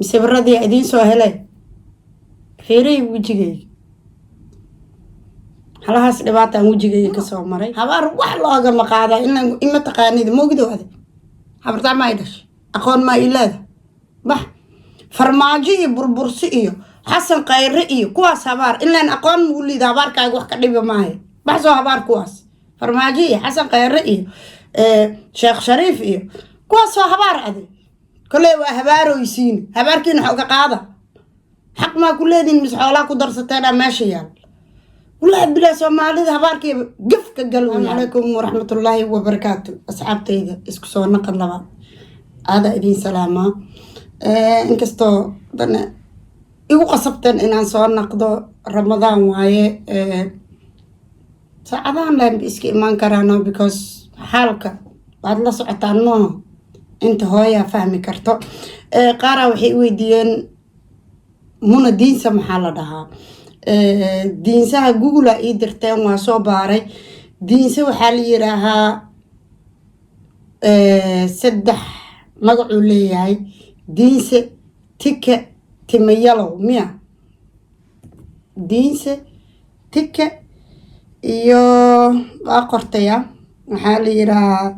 مسبردي أدين سهلة فيري وجهي هلاهاس dhibaataan wajigayga ka soo maray habar wax looga maqaada in ima taqaanid moogdo hada habarta ma idash aqoon ma ilaada bah farmaajo iyo burbursi iyo xasan qayre iyo kuwaas habar inaan aqoon u liida habarkaaga wax ka dhibo maahay bah soo habar kuwaas farmaajo iyo xasan qayre iyo sheekh shariif iyo kuwaas soo habar adi kale waa habaarooysiin habarkiina xooga qaada xaq ma ku leedin mis xoolaa ku darsateen meesha yaal والله بلا سومالي هبارك قف كقلوا عليكم ورحمة الله وبركاته أصحابتي إذا اسكو سو نقل لبا هذا إدين سلامة انكستو دنا إيو قصبتن إن سو نقضو رمضان واي ساعدان لان بإسكي إيمان كرانو because حالك بعد لا سعطان مو انت هويا فهمي كرتو قارا وحي ويدين مونا دين سمحالة دها diinsaha google ay dirteen waa soo baaray diinsa waxa la yiraahaa saddex magac uu leeyahay diinsa tika timayalo miya diinsa tika iyo waa qortaya waxa la yiraahaa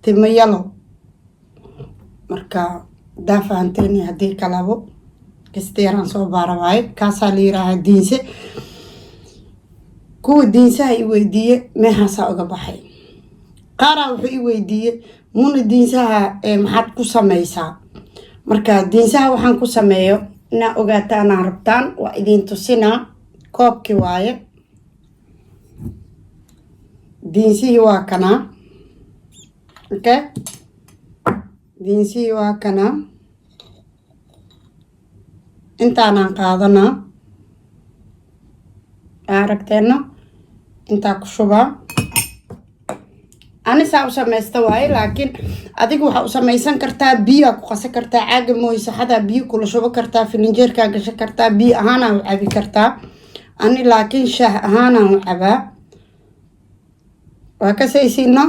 timayalo marka daafaanteen hadii kalabo كستيران سو باراواي كاسا ليراها دينسه كو دينسه اي ويديه ما هاسا اوغا بخاي قارا وحو اي ويديه مون دينسها maxaad ku sameysaa marka diinsaha waxaan ku sameeyo ina ogaataan rabtaan waa idin tusina koobki waaye diinsihi waa kana okay diinsihi waa kana intaana qaadana aragteena inta ku shuba ani saa u sameeysta waay laakiin adigu waxa u sameysan kartaa biyo ku qasan kartaa caaga mooysa hada biyo kula shuba kartaa filinjeerka gashan kartaa biyo ahaan u cabi kartaa ani laakiin shaah ahaan u caba waa ka saysiino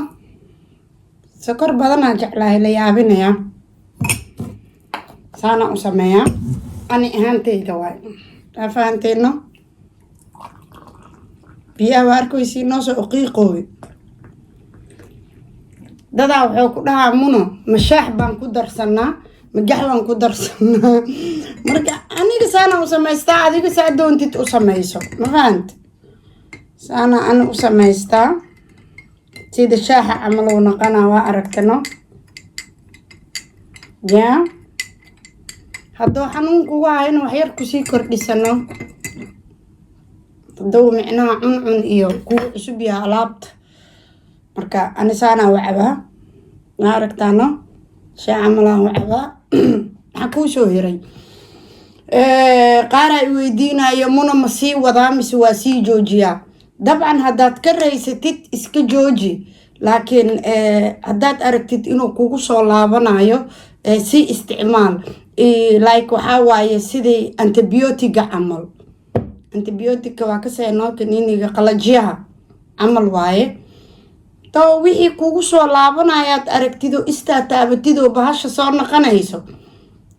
sokor badan aan jeclahay la yaabinaya saana u sameeyaa أنا أهانتي جواي أفهمتينه بيا واركو يصير ناس أقيقوي ده وحوك ده منو مشاح بانكو درسنا مجح بانكو درسنا مرجع أنا كسانة وسميستا هذه كساد دون تيت وسميسو ما فهمت أنا وسميستا سيد الشاح عملوا نقنا وأركتنا يا هادو حنونكو waa in wax yar ku sii kordhisano hadoo micnaha cuncun iyo ku cusub yahay alaabta marka anisaana wacaba ma aragtaano shay amalaan wacaba waxa ku soo hiray qaar ay weydiinayo muna ma sii wadaa mise waa sii joojiya dabcan hadaad ka raysatid iska jooji laakiin hadaad aragtid inuu kugu soo laabanayo si isticmaal like waxa waaye sidii antibiotic camal antibiotic waa ka seenoo kaniiniga qalajiyaha camal waaye to wixii kugu soo laabanayaad aragtido istaataabatido bahasha soo naqanayso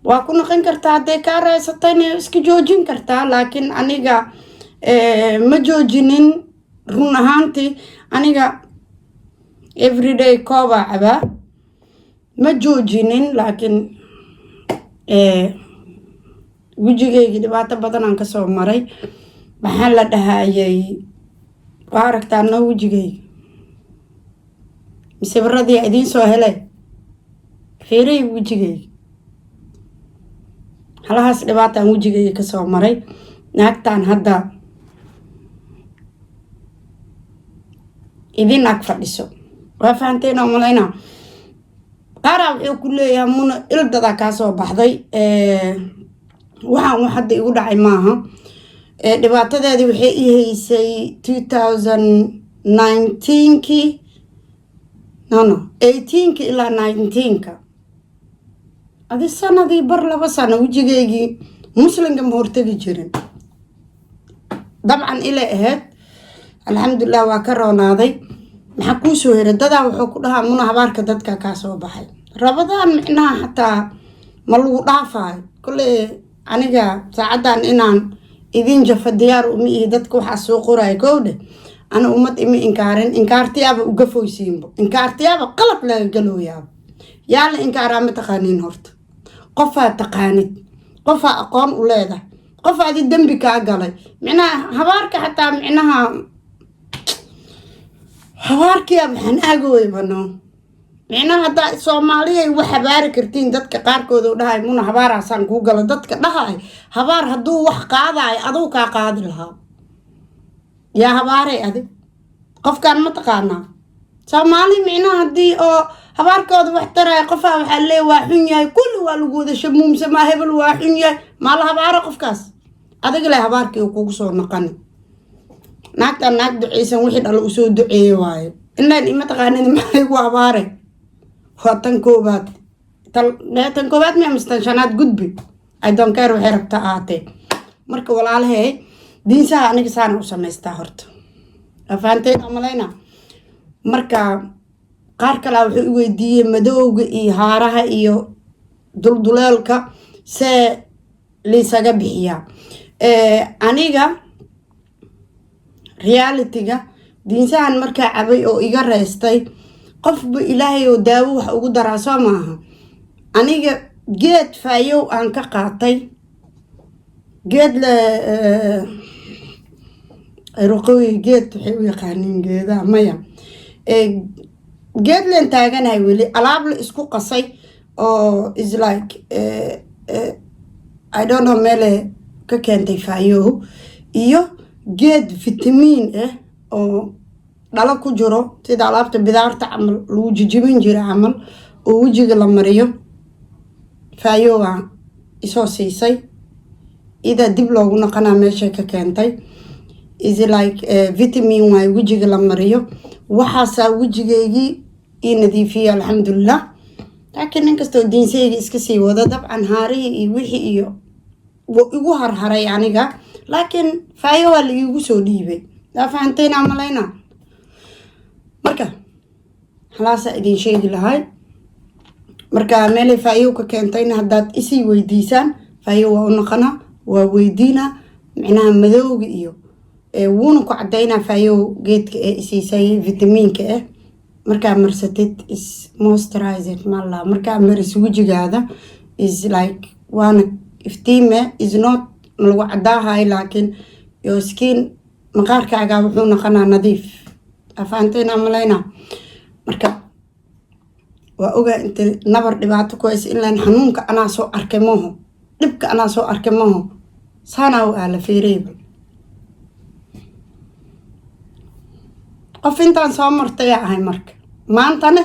waa ku naqan kartaa haday ka raysatayna iska joojin kartaa laakiin aniga ma joojinin run ahaantii aniga everyday kooba caba ma joojinin laakiin wajigayga dhibaato badan aan ka soo maray maxaa la dhahayay waa aragtaa noo wajigayga مسبردي أدين سهلة فيري وجهي هلاهاس dhibaataan wajigayga ka soo maray naagtaan hadda idin ag fadhiso waa fahanteen oo malayna qaar wuxuu ku leeyahay muna ildada ka soo baxday waxaan hadda igu dhacay maaha dhibaatadeedii waxay i haysay 2019 no 18 ilaa 19 هذه السنة دي بر لبا سنة وجيجي مسلم كم هرتجي جرين طبعا إلى إهد الحمد لله وكرنا هذي محكوسو هير ددا وحكولها منها بارك دتك كاسو بحي رمضان معناها حتى ملو ضعفاي كل أنا ساعدان إنان إذن جف الديار ومي دتك وحسوا قراي كوده أنا أمت إمي إنكارتي أبا وقفوا يسيمبو إنكارتي أبا قلق لا يقلوا ياب يالا إنكار عم تقانين هرت قفا تقانيد قفا أقام ولاده قفا دي الدنبي كاقالي معناها هبارك حتى معناها هبارك يا بحناقوي بنو معناها هدا Soomaaliya wax habaar kartiin dadka qaarkood oo dhahay muna habaar asan ku gala dadka dhahay habaar haduu wax qaaday adoo ka qaadi lahaa ya habaaray adig qofkan ma taqaana Soomaali micnaha hadii oo habaarkooda wax taray qof waxa leeyahay waa xun yahay kulli waa lagu wada shamuum sama hebel waa xun yahay ma la habaar qofkaas adig la habaarkii kugu soo naqan naagta naag duceysan wixii dhal u soo duceeyay waaye inaan ima taqaanid maxay ku habaaray tan koobaad ma mustashanaad gudbi I don't care waxay rabta aate marka walaalahay diinsaha aniga saan u sameystaa horta afaanteen amalayna marka qaar kale wuxuu i weydiiyay madowga iyo haaraha iyo dulduleelka see liisaga bixiya aniga reality-ga diinsahan markaa cabay oo iga reestay qofba ilaahay oo daawo wax ugu daraa soo maaha aniga geed faayow aan ka qaatay geed la ruqoy geed waxay u yaqaaniin geedaha maya geed leen taaganahay weli alaab la isku qasay oo is like I don't know mele ka keentay faayow iyo geed vitamin oo dhala ku jiro sida alaabta bidaarta amal lagu jijibin jira amal oo wajiga la mariyo faayowa isoo siisay ida dib loogu naqana meesha ka keentay is like vitamin way wajiga la mariyo waxa wajigeegi in nadiifiyo alxamdulillah laakiin inkastoo diinsayga iska sii wada dabcan haarihi iyo wixii iyo igu harharay aniga laakiin faayowa la igu soo dhiibay daa fahanteen amalayna marka xalaasa idin sheegi lahay marka meelay faayo ka keentayna hadaad isii weydiisaan faayo waa u naqana waa weydiina micnaha madowga iyo wuuna ku cadayna faayo geedka isiisay vitaminka marka marsatid is moisturized mala marka maris wajigaada is like waana iftiime is not lagu cadaahay laakiin your skin maqaarkaaga wuxuu naqanaa nadiif afaanteen amalayna marka waa ogaa inta nabar dhibaato ku haysa ilaa xanuunka anaa soo arkay maaho dhibka anaa soo arkay maaho saana waa la fiireeyay qof intaan soo martay ahay marka maantana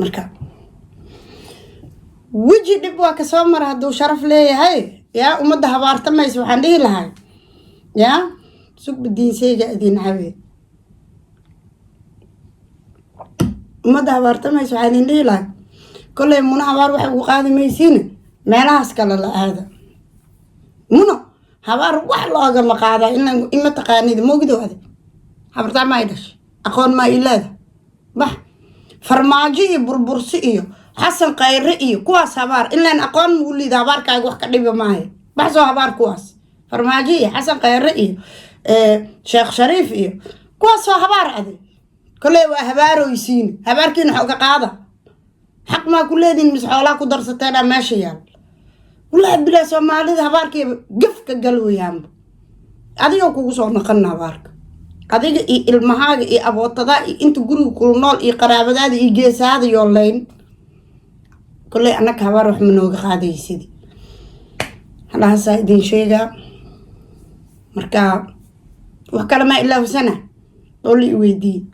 marka وجي دبوا كسامر هادو شرف ليه هاي يا ومده هبارته ما يسوي عندي لهاي يا سوق بدين سيجا دين عبي ومده هبارته ما يسوي عندي لهاي كل من هبار واحد وقاعد ما يسين ما ناس كلا لا هذا منو هبار واحد لاقى مقاعدة إما تقانيد موجود هذا هبرت ما يدش أكون ما إلا بح فرماجي بربرسيو حسن قيرئي كواس هبار إلا أن أقول مولي ذا هبار كاي وح كديب معي بحثوا هبار كواس فرماجي حسن قيرئي شيخ شريف إيه كواس هبار عدي كله هبار ويسين هبار كين حق قاعدة حق ما كل هذين مسحولا كدرستنا ماشي يعني ولا بلا سومالي هبار كي قف كقلوا يام هذا يوكو صور نقلنا هبارك هذا المهاج أبوطدا أنت جرو كل نال قرابة هذا يجلس هذا يولين كل أنا كهبار روح منو قاعد سيدي هلا هسا شيء مركا وكلمة إلا وسنة طولي ويدي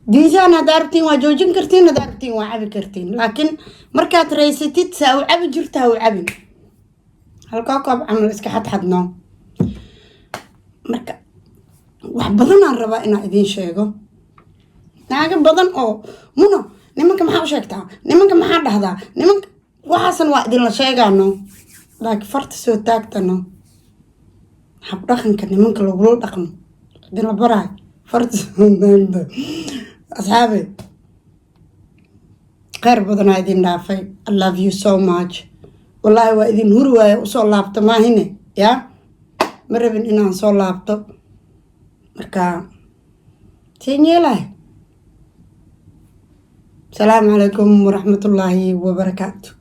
ديجانا دارتين وجوجين كرتين دارتين وعبي كرتين لكن مركا تريستي تساوي عبي جرتها وعبي هالكوكب عمل اسك حد نوم مركا وحبضنا الربا إنا إذين شيء ناقب بدن أو منو nimanka maxaa u sheegtaa nimanka maxaa dhahdaa nimanka waxaasan waa idin la sheegaano laakiin farta soo taagtano hab dhaqanka nimanka lagula dhaqmo idin la baraay farta soo taagta أصحابي خير بدنا إذن دافي. I love you so much. والله وإذن هروا وصول لابطة ما هنا يا مربين إنا صول لابطة مركا تيني لاي. السلام عليكم ورحمة الله وبركاته.